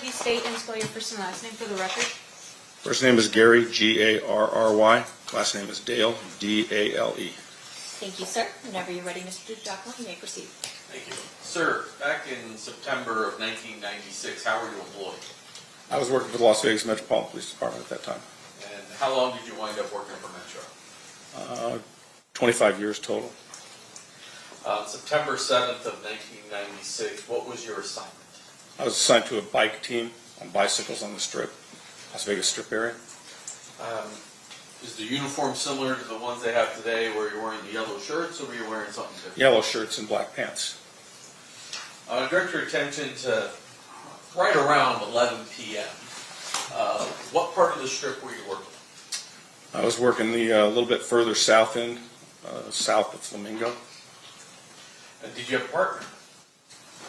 of you state and spell your first and last name for the record? First name is Garry, Garry. Last name is Dale, Dale. Thank you, sir. Whenever you're ready, Mr. Duane, you may proceed. Thank you. Sir, back in September of 1996, how were you employed? I was working for the Las Vegas Metropolitan Police Department at that time. And how long did you wind up working for Metro? 25 years total. September 7th of 1996, what was your assignment? I was assigned to a bike team on bicycles on the Strip, Las Vegas Strip area. Is the uniform similar to the ones they have today where you're wearing the yellow shirts, or were you wearing something different? Yellow shirts and black pants. Direct your attention to right around 11 p.m. What part of the Strip were you working? I was working the little bit further south end, south of Flamingo. And did you have a partner?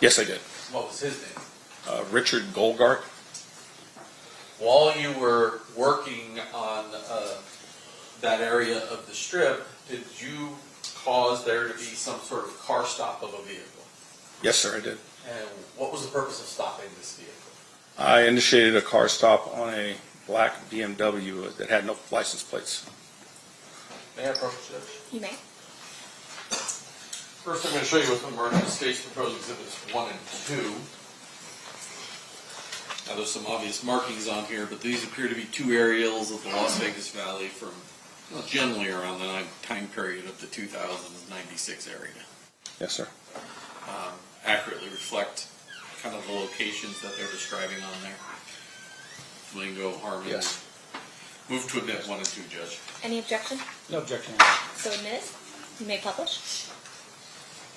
Yes, I did. What was his name? Richard Goldgart. While you were working on that area of the Strip, did you cause there to be some sort of car stop of a vehicle? Yes, sir, I did. And what was the purpose of stopping this vehicle? I initiated a car stop on a black BMW that had no license plates. May I approach, Judge? You may. First, I'm going to show you what the emergent state's proposed exhibits 1 and 2. Now, there's some obvious markings on here, but these appear to be two aerials of the Las Vegas Valley from generally around the time period of the 2096 area. Yes, sir. Accurately reflect kind of the locations that they're describing on there. Flamingo, Harmon. Yes. Move to admit 1 and 2, Judge. Any objection? No objection. So admitted. You may publish.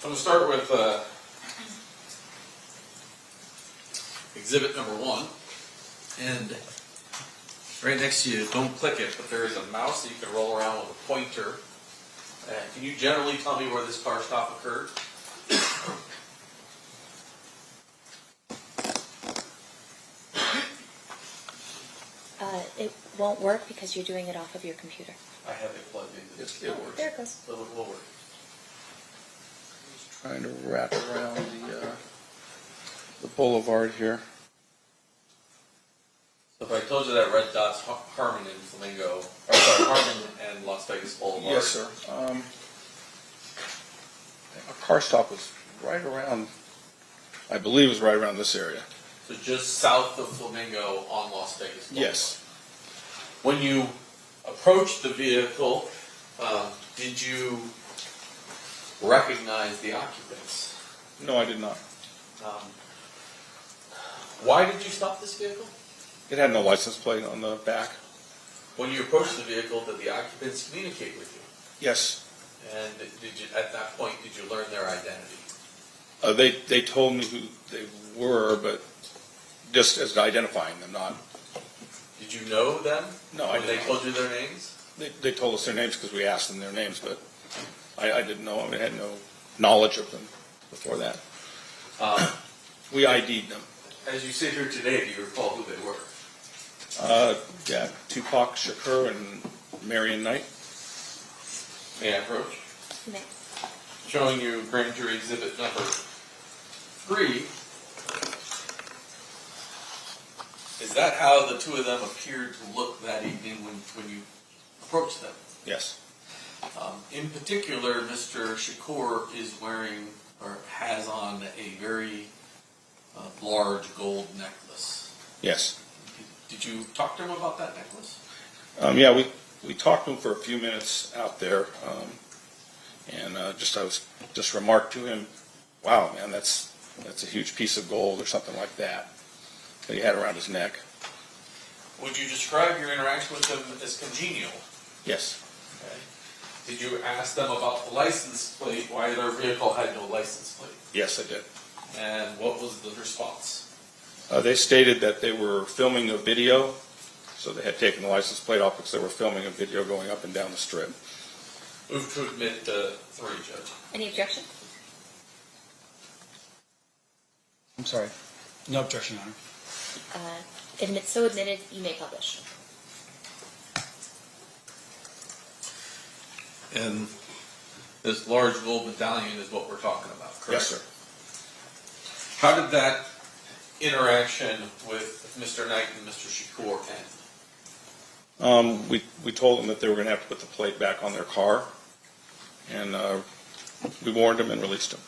I'm going to start with exhibit number 1. And right next to you, don't click it, but there is a mouse that you can roll around with a pointer. Can you generally tell me where this car stop occurred? It won't work because you're doing it off of your computer. I have it plugged in. It works. There it goes. It will work. Just trying to wrap around the boulevard here. So if I told you that red dot's Harmon and Flamingo, or sorry, Harmon and Las Vegas Boulevard. Yes, sir. Our car stop was right around, I believe it was right around this area. So just south of Flamingo on Las Vegas Boulevard. Yes. When you approached the vehicle, did you recognize the occupants? No, I did not. Why did you stop this vehicle? It had no license plate on the back. When you approached the vehicle, did the occupants communicate with you? Yes. And did you, at that point, did you learn their identity? They told me who they were, but just as identifying them, not. Did you know them? No, I when they didn't. told you their names? They told us their names because we asked them their names, but I didn't know them. I had no knowledge of them before that. We ID'd them. As you sit here today, do you recall who they were? Yeah, Tupac Shakur and Marion Knight. May I approach? You may. Showing you grand jury exhibit number 3. Is that how the two of them appeared to look that evening when you approached them? Yes. In particular, Mr. Shakur is wearing, or has on, a very large gold necklace. Yes. Did you talk to him about that necklace? Yeah, we talked to him for a few minutes out there, and I just remarked to him, "Wow, man, that's a huge piece of gold," or something like that he had around his neck. Would you describe your interaction with him as congenial? Yes. Okay. Did you ask them about the license plate, why their vehicle had no license plate? Yes, I did. And what was the response? They stated that they were filming a video, so they had taken the license plate off because they were filming a video going up and down the Strip. Move to admit 3, Judge. Any objection? I'm sorry. No objection, Your Honor. Admit so admitted. You may publish. And this large gold medallion is what we're talking about, correct? Yes, sir. How did that interaction with Mr. Knight and Mr. Shakur end? We told them that they were going to have to put the plate back on their car, and we warned them and released them.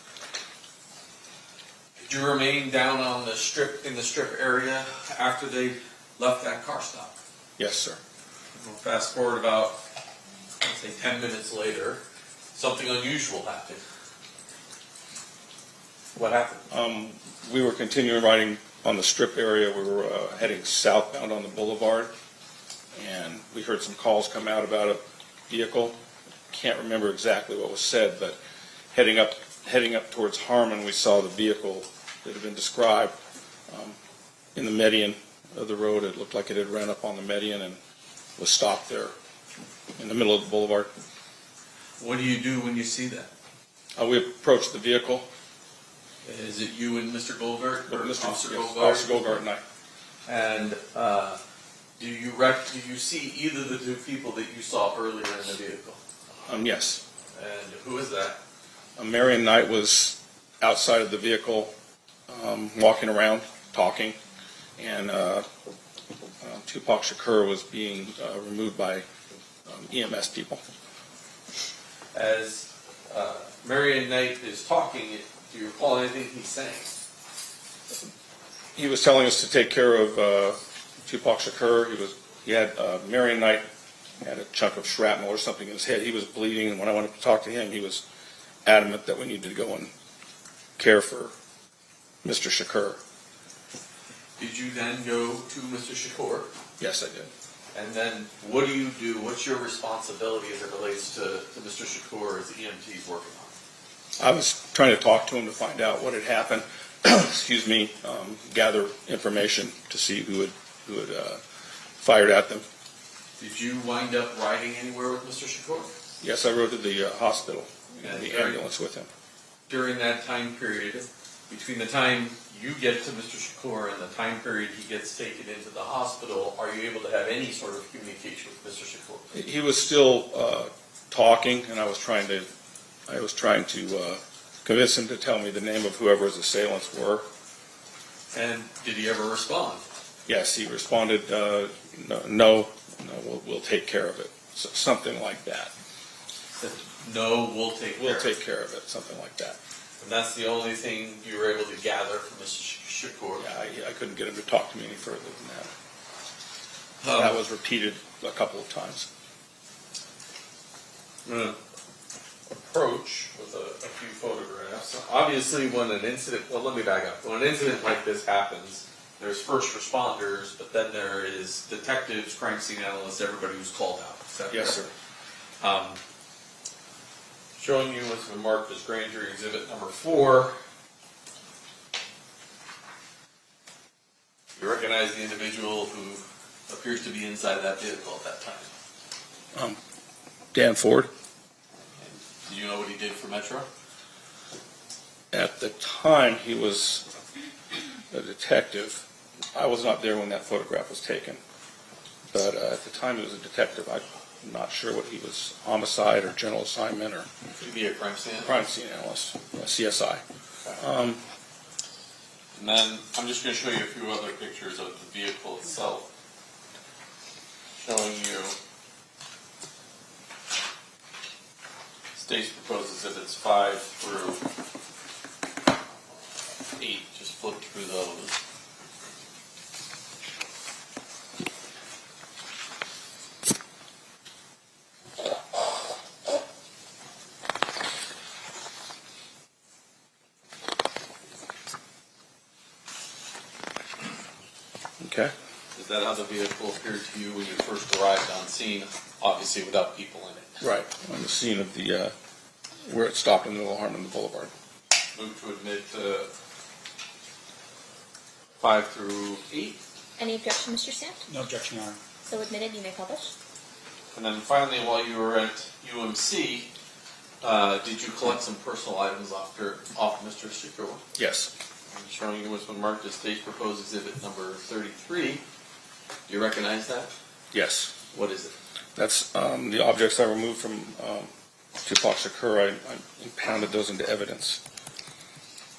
Did you remain down on the strip, in the strip area after they left that car stop? Yes, sir. We'll fast forward about, let's say, 10 minutes later, something unusual happened. What happened? We were continuing riding on the strip area. We were heading southbound on the boulevard, and we heard some calls come out about a vehicle. Can't remember exactly what was said, but heading up towards Harmon, we saw the vehicle that had been described in the median of the road. It looked like it had ran up on the median and was stopped there in the middle of the boulevard. What do you do when you see that? We approached the vehicle. Is it you and Mr. Goldberg, or Officer Goldberg? Officer Goldberg and I. And do you see either of the two people that you saw earlier in the vehicle? Yes. And who is that? Marion Knight was outside of the vehicle, walking around, talking, and Tupac Shakur was being removed by EMS people. As Marion Knight is talking, do you recall anything he's saying? He was telling us to take care of Tupac Shakur. He had Marion Knight had a chunk of shrapnel or something in his head. He was bleeding, and when I went to talk to him, he was adamant that we needed to go and care for Mr. Shakur. Did you then go to Mr. Shakur? Yes, I did. And then what do you do? What's your responsibility as it relates to Mr. Shakur as the EMT is working on? I was trying to talk to him to find out what had happened. Excuse me. Gather information to see who had fired at them. Did you wind up riding anywhere with Mr. Shakur? Yes, I rode to the hospital in And the ambulance with him. During that time period, between the time you get to Mr. Shakur and the time period he gets taken into the hospital, are you able to have any sort of communication with Mr. Shakur? He was still talking, and I was trying to convince him to tell me the name of whoever his assailants were. And did he ever respond? Yes, he responded, no, we'll take care of it. So, something like that. No, we'll take care We'll of take care of it, something like that. And that's the only thing you were able to gather from Mr. Shakur? Yeah, I couldn't get him to talk to me any further than that. That was repeated a couple of times. I'm going to approach with a few photographs. Obviously, when an incident, well, let me back up. When an incident like this happens, there's first responders, but then there is detectives, crime scene analysts, everybody who's called out. Is that Yes, correct? sir. Showing you what's been marked as grand jury exhibit number 4. You recognize the individual who appears to be inside that vehicle at that time. Dan Ford. Do you know what he did for Metro? At the time, he was a detective. I was not there when that photograph was taken. But at the time, he was a detective. I'm not sure what he was, homicide or general assignment or Could be a crime scene. crime scene analyst, CSI. And then I'm just going to show you a few other pictures of the vehicle itself. Showing you state's proposed exhibits 5 through 8. Just flip through those. Okay. Is that how the vehicle appeared to you when you first arrived on scene? Obviously without people in it. Right. On the scene of the where it stopped in the middle of Harmon Boulevard. Move to admit 5 through 8. Any objection, Mr. Stant? No objection, Your Honor. So admitted, you may publish. And then finally, while you were at UMC, did you collect some personal items off Mr. Shakur? Yes. I'm showing you what's been marked as state proposed exhibit number 33. Do you recognize that? Yes. What is it? That's the objects I removed from Tupac Shakur. I impounded those into evidence.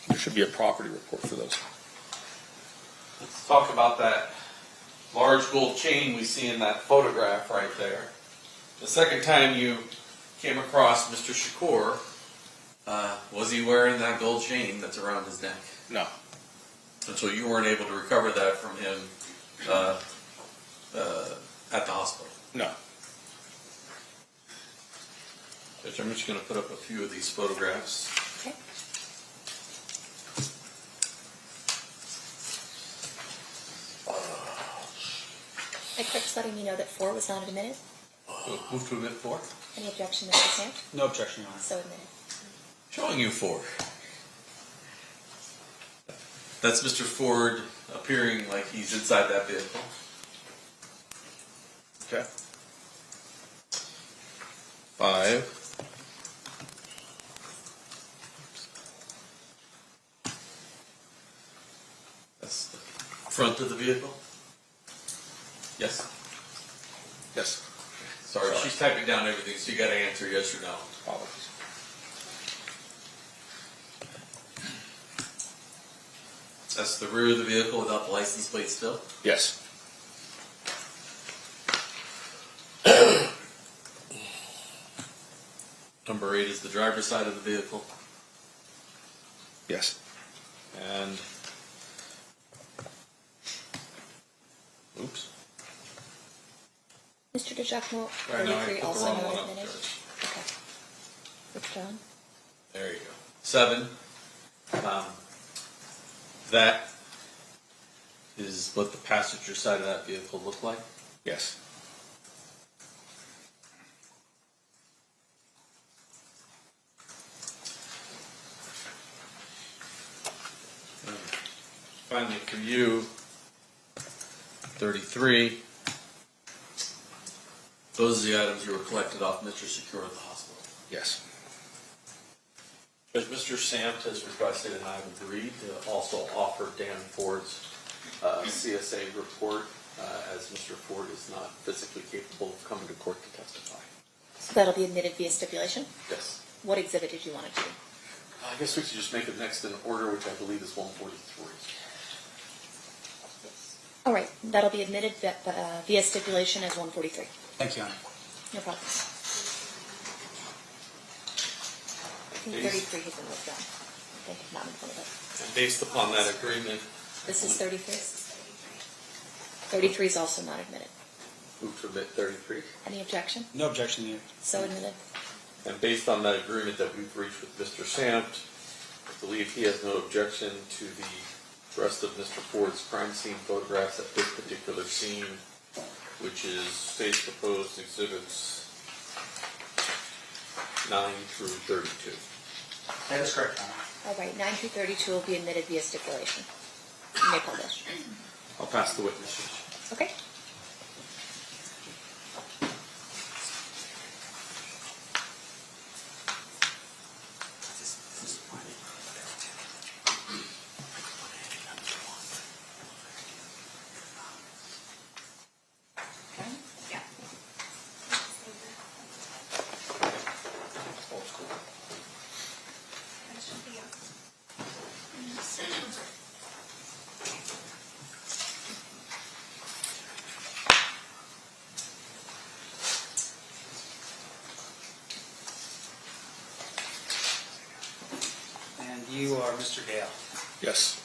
There should be a property report for those. Let's talk about that large gold chain we see in that photograph right there. The second time you came across Mr. Shakur, was he wearing that gold chain that's around his neck? No. And so you weren't able to recover that from him at the hospital? No. Judge, I'm just going to put up a few of these photographs. Okay. My clerk's letting me know that 4 was not admitted. Move to admit 4. Any objection, Mr. Sam? No objection, Your Honor. So admitted. Showing you 4. That's Mr. Ford appearing like he's inside that vehicle. Okay. 5. That's the front of the vehicle. Yes? Yes. Sorry, she's typing down everything, so you got to answer yes or no. Apologies. That's the rear of the vehicle without the license plate still. Yes. Number 8 is the driver's side of the vehicle. Yes. And, oops. Mr. DeJacmo, Right, no, I 33 put the also wrong not one up, admitted. Judge. Okay. Withdrawn. There you go. 7. That is what the passenger side of that vehicle looked like. Yes. Finally, for you, 33. Those are the items you were collected off Mr. Shakur at the hospital. Yes. Judge, Mr. Samt has requested, and I've agreed, to also offer Dan Ford's CSA report, as Mr. Ford is not physically capable of coming to court to testify. So that'll be admitted via stipulation? Yes. What exhibit did you want it to be? I guess we could just make it next in order, which I believe is 143. All right, that'll be admitted via stipulation as 143. Thank you, Your Honor. No problem. I think 33 has been withdrawn. Okay, not in front of it. And based upon that agreement, This is 33? 33 is also not admitted. move to admit 33. Any objection? No objection, Your Honor. So admitted. And based on that agreement that we've reached with Mr. Samt, I believe he has no objection to the rest of Mr. Ford's crime scene photographs at this particular scene, which is state's proposed exhibits 9 through 32. That is correct, Your Honor. All right, 9 through 32 will be admitted via stipulation. You may publish. I'll pass the witnesses. Okay. And you are Mr. Dale. Yes.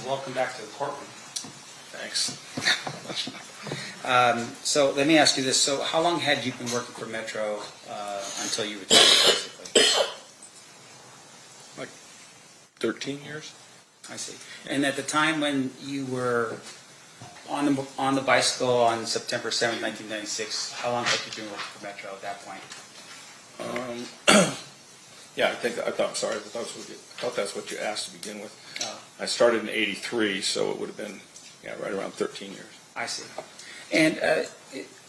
Well, welcome back to the courtroom. Thanks. So let me ask you this. So how long had you been working for Metro until you retired, basically? Like 13 years? I see. And at the time when you were on the bicycle on September 7th, 1996, how long had you been working for Metro at that point? Yeah, I thought that's what you asked to begin with. Oh. I started in '83, so it would have been right around 13 years. I see. And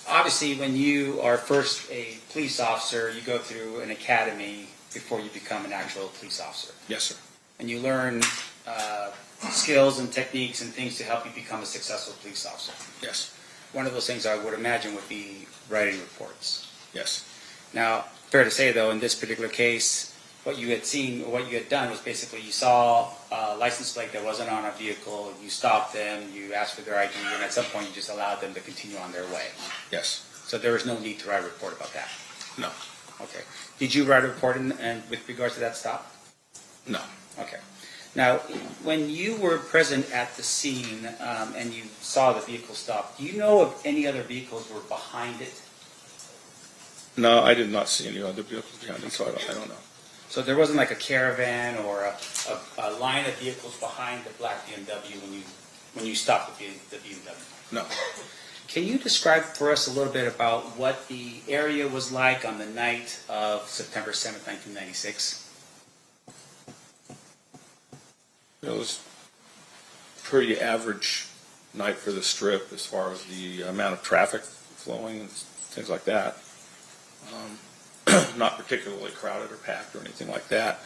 obviously, when you are first a police officer, you go through an academy before you become an actual police officer. Yes, sir. And you learn skills and techniques and things to help you become a successful police officer. Yes. One of those things I would imagine would be writing reports. Yes. Now, fair to say, though, in this particular case, what you had seen, or what you had done was basically you saw a license plate that wasn't on a vehicle, you stopped them, you asked for their ID, and at some point you just allowed them to continue on their way. Yes. So there was no need to write a report about that. No. Okay. Did you write a report with regards to that stop? No. Okay. Now, when you were present at the scene and you saw the vehicle stop, do you know if any other vehicles were behind it? No, I did not see any other vehicles behind it, so I don't know. So there wasn't like a caravan or a line of vehicles behind the black BMW when you stopped the BMW? No. Can you describe for us a little bit about what the area was like on the night of September 7th, 1996? It was a pretty average night for the Strip as far as the amount of traffic flowing and things like that. Not particularly crowded or packed or anything like that.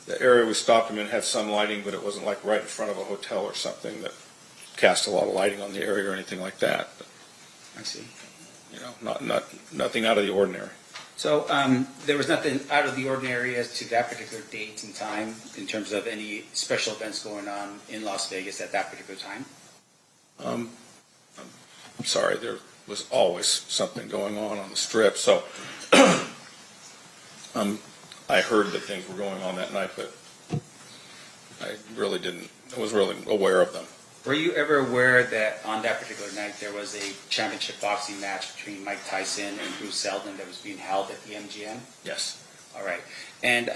The area we stopped them in had some lighting, but it wasn't like right in front of a hotel or something that cast a lot of lighting on the area or anything like that. But, I see. you know, nothing out of the ordinary. So there was nothing out of the ordinary as to that particular date and time in terms of any special events going on in Las Vegas at that particular time? I'm sorry, there was always something going on the Strip, so I heard that things were going on that night, but I was really aware of them. Were you ever aware that on that particular night there was a championship boxing match between Mike Tyson and Bruce Seldon that was being held at the MGM? Yes. All right. And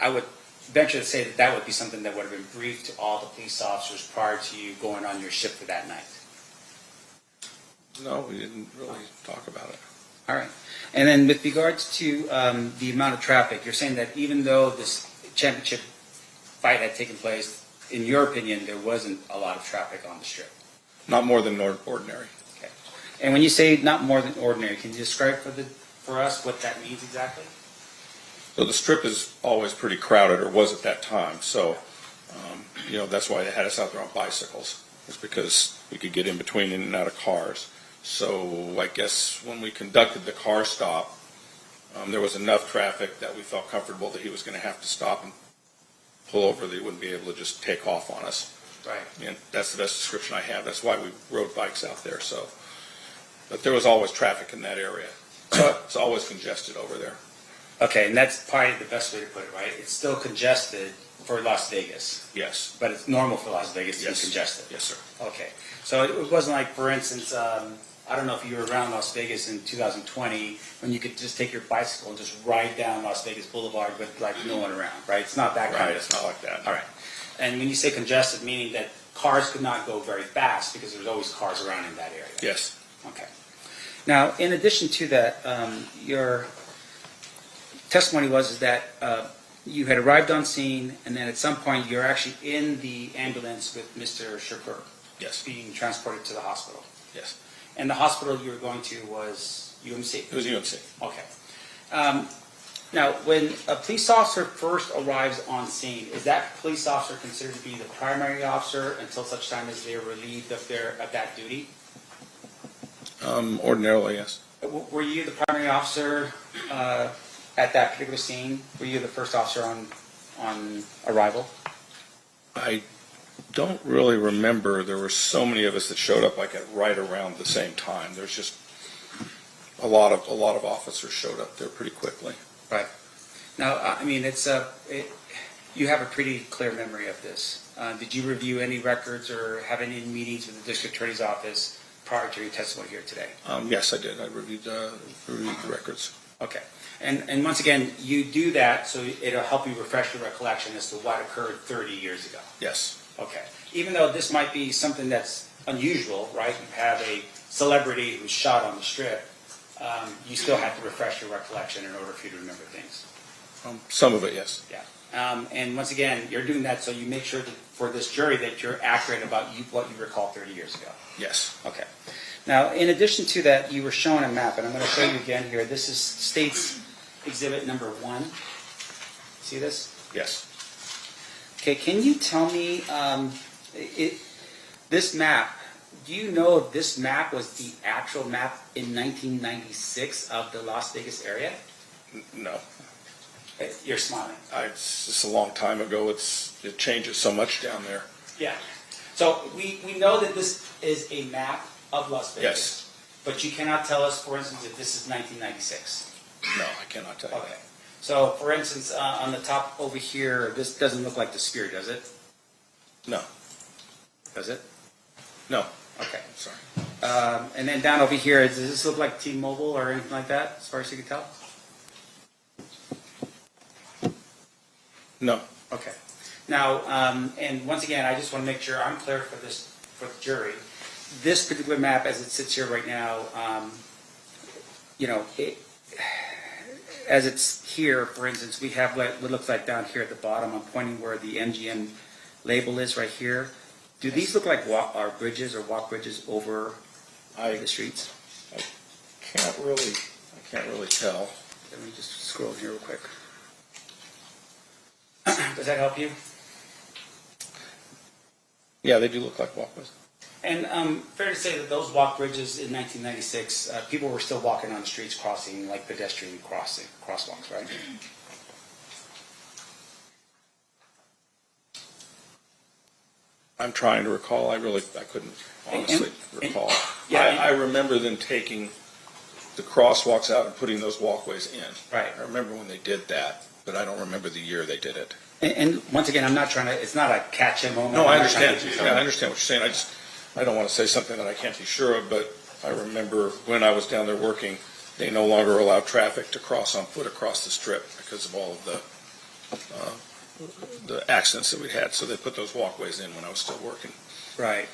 I would venture to say that that would be something that would have been briefed to all the police officers prior to you going on your shift for that night. No, we didn't really talk about it. All right. And then with regards to the amount of traffic, you're saying that even though this championship fight had taken place, in your opinion, there wasn't a lot of traffic on the Strip? Not more than ordinary. Okay. And when you say not more than ordinary, can you describe for us what that means exactly? So the Strip is always pretty crowded, or was at that time. So, that's why they had us out there on bicycles. It's because we could get in between in and out of cars. So I guess when we conducted the car stop, there was enough traffic that we felt comfortable that he was going to have to stop and pull over, that he wouldn't be able to just take off on us. Right. And that's the best description I have. That's why we rode bikes out there. So, but there was always traffic in that area. So it's always congested over there. Okay, and that's probably the best way to put it, right? It's still congested for Las Vegas, Yes. but it's normal for Las Vegas to Yes. be congested. Yes, sir. Okay, so it wasn't like, for instance, I don't know if you were around Las Vegas in 2020 when you could just take your bicycle and just ride down Las Vegas Boulevard with like no one around, right? It's not that kind Right. of It's not like that. All right. And when you say congested, meaning that cars could not go very fast because there's always cars around in that area. Yes. Okay. Now, in addition to that, your testimony was that you had arrived on scene, and then at some point you're actually in the ambulance with Mr. Shakur Yes. being transported to the hospital. Yes. And the hospital you were going to was UMC? It was UMC. Okay. Now, when a police officer first arrives on scene, is that police officer considered to be the primary officer until such time as they are relieved of that duty? Ordinarily, yes. Were you the primary officer at that particular scene? Were you the first officer on arrival? I don't really remember. There were so many of us that showed up like at right around the same time. There's just a lot of officers showed up there pretty quickly. Right. Now, I mean, you have a pretty clear memory of this. Did you review any records or have any meetings with the district attorney's office prior to your testimony here today? Yes, I did. I reviewed the records. Okay. And once again, you do that so it'll help you refresh your recollection as to what occurred 30 years ago. Yes. Okay. Even though this might be something that's unusual, right? You have a celebrity who's shot on the Strip. You still have to refresh your recollection in order for you to remember things. Some of it, yes. Yeah. And once again, you're doing that so you make sure that for this jury that you're accurate about what you recall 30 years ago. Yes. Okay. Now, in addition to that, you were shown a map, and I'm going to show you again here. This is State's Exhibit number 1. See this? Yes. Okay, can you tell me, this map, do you know if this map was the actual map in 1996 of the Las Vegas area? No. You're smiling. It's just a long time ago. It changes so much down there. Yeah. So we know that this is a map of Las Vegas. Yes. But you cannot tell us, for instance, if this is 1996. No, I cannot tell you Okay. that. So, for instance, on the top over here, this doesn't look like the Sphere, does it? No, Does it? no, Okay. I'm sorry. And then down over here, does this look like T-Mobile or anything like that, as far as you can tell? No, Okay. Now, and once again, I just want to make sure I'm clear for this, for the jury. This particular map, as it sits here right now, as it's here, for instance, we have what looks like down here at the bottom. I'm pointing where the MGM label is right here. Do these look like bridges or walk bridges over the streets? I can't really tell. Let me just scroll here real quick. Does that help you? Yeah, they do look like walkways. And fair to say that those walk bridges in 1996, people were still walking on the streets, crossing like pedestrian crosswalks, right? I'm trying to recall. I couldn't honestly recall. yeah, I remember them taking the crosswalks out and putting those walkways in. Right. I remember when they did that, but I don't remember the year they did it. And once again, I'm not trying to, it's not a catch-in moment. No, I'm I not trying understand. to- Yeah, I understand what you're saying. I don't want to say something that I can't be sure of, but I remember when I was down there working, they no longer allow traffic to cross on foot across the strip because of all of the accidents that we had. So they put those walkways in when I was still working. Right.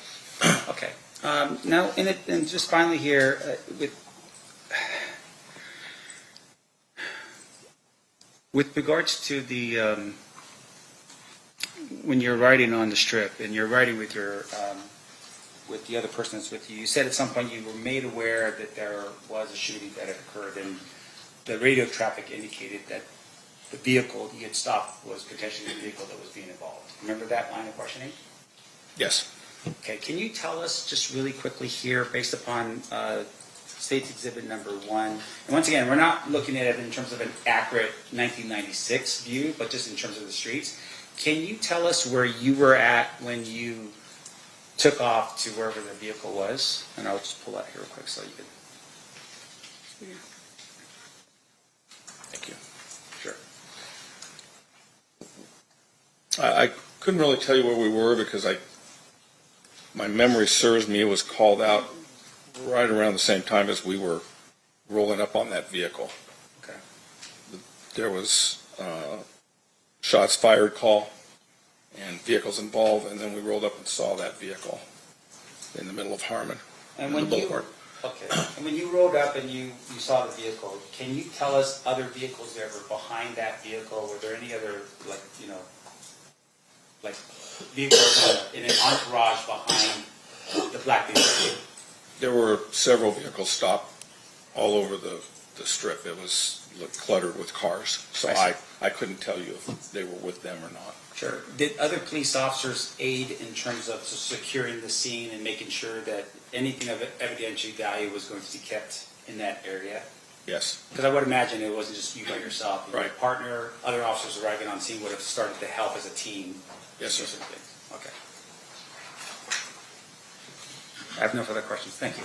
Okay. Now, and just finally here, with regards to the, when you're riding on the strip and you're riding with your, with the other person that's with you, you said at some point you were made aware that there was a shooting that had occurred, and the radio traffic indicated that the vehicle you had stopped was potentially the vehicle that was being involved. Remember that line of questioning? Yes. Okay, can you tell us just really quickly here, based upon State's Exhibit number 1, and once again, we're not looking at it in terms of an accurate 1996 view, but just in terms of the streets. Can you tell us where you were at when you took off to wherever the vehicle was? And I'll just pull that here real quick so you can. Thank you. Sure. I couldn't really tell you where we were because my memory serves me, it was called out right around the same time as we were rolling up on that vehicle. Okay. There was shots fired call and vehicles involved, and then we rolled up and saw that vehicle in the middle of Harmon, And on when the you, boulevard. okay, and when you rolled up and you saw the vehicle, can you tell us other vehicles that were behind that vehicle? Were there any other, like vehicles in an entourage behind the black vehicle? There were several vehicles stopped all over the strip. It was cluttered with cars, so I I couldn't tell you if they were with them or not. Sure. Did other police officers aid in terms of securing the scene and making sure that anything of evidentiary value was going to be kept in that area? Yes. Because I would imagine it wasn't just you by yourself. Your Right. partner, other officers arriving on scene would have started to help as a team. Yes, sir. Do certain things. Okay. I have no further questions. Thank you.